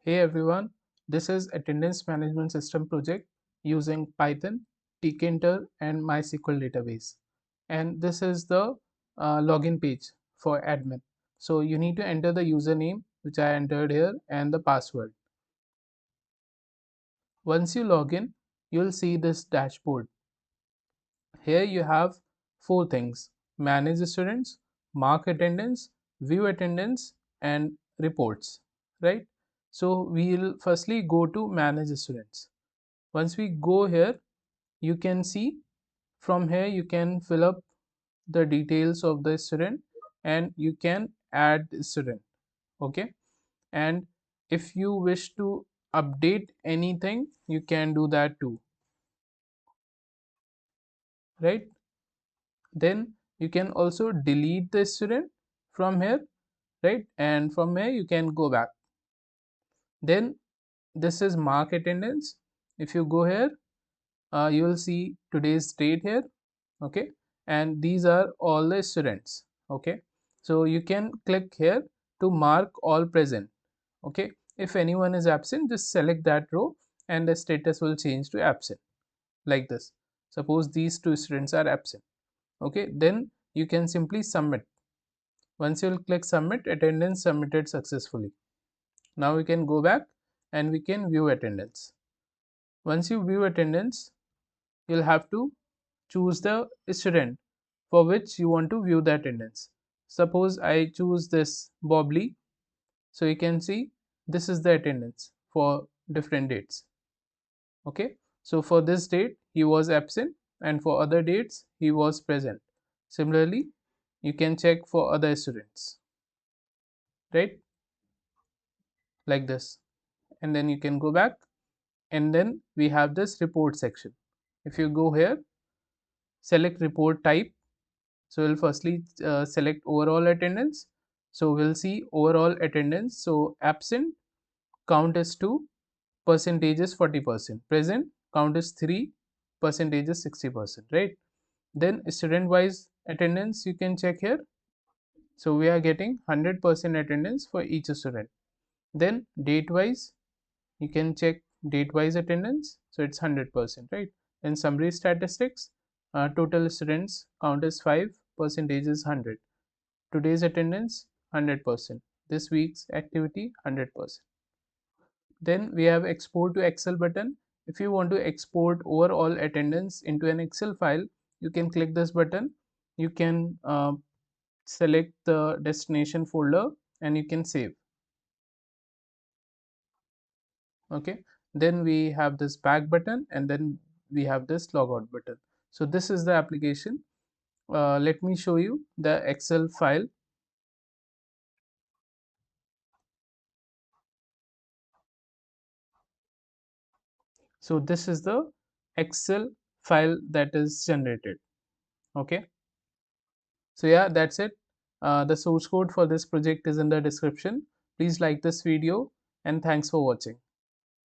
Hey everyone, this is attendance management system project using Python, Tkinter and MySQL database. And this is the login page for admin. So you need to enter the username which I entered here and the password. Once you log in, you'll see this dashboard. Here you have four things: manage students, mark attendance, view attendance, and reports. Right? So we'll firstly go to manage students. Once we go here, you can see from here you can fill up the details of the student and you can add student. Okay, and if you wish to update anything, you can do that too. Right? Then you can also delete the student from here, right? And from here you can go back. Then this is mark attendance. If you go here, you will see today's date here. Okay, and these are all the students. Okay, so you can click here to mark all present. Okay, if anyone is absent, just select that row and the status will change to absent, like this. Suppose these two students are absent. Okay, then you can simply submit. Once you will click submit, attendance submitted successfully. Now we can go back and we can view attendance. Once you view attendance, you'll have to choose the student for which you want to view the attendance. Suppose I choose this Bobley, so you can see this is the attendance for different dates. Okay, so for this date he was absent and for other dates he was present. Similarly, you can check for other students, right? Like this, and then you can go back, and then we have this report section. If you go here, select report type. So we'll firstly select overall attendance. So we'll see overall attendance. So absent count is 2, percentage is 40%, present count is 3, percentage is 60%, right? Then student wise attendance you can check here. So we are getting 100% attendance for each student. Then date wise you can check date wise attendance, so it's 100%, right? Then summary statistics, total students count is 5, percentage is 100, today's attendance 100%, this week's activity 100%. Then we have export to Excel button. If you want to export overall attendance into an Excel file, you can click this button. You can select the destination folder and you can save. Okay, then we have this back button and then we have this logout button. So this is the application. Let me show you the Excel file. So this is the Excel file that is generated. Okay, so yeah, that's it. The source code for this project is in the description. Please like this video and thanks for watching.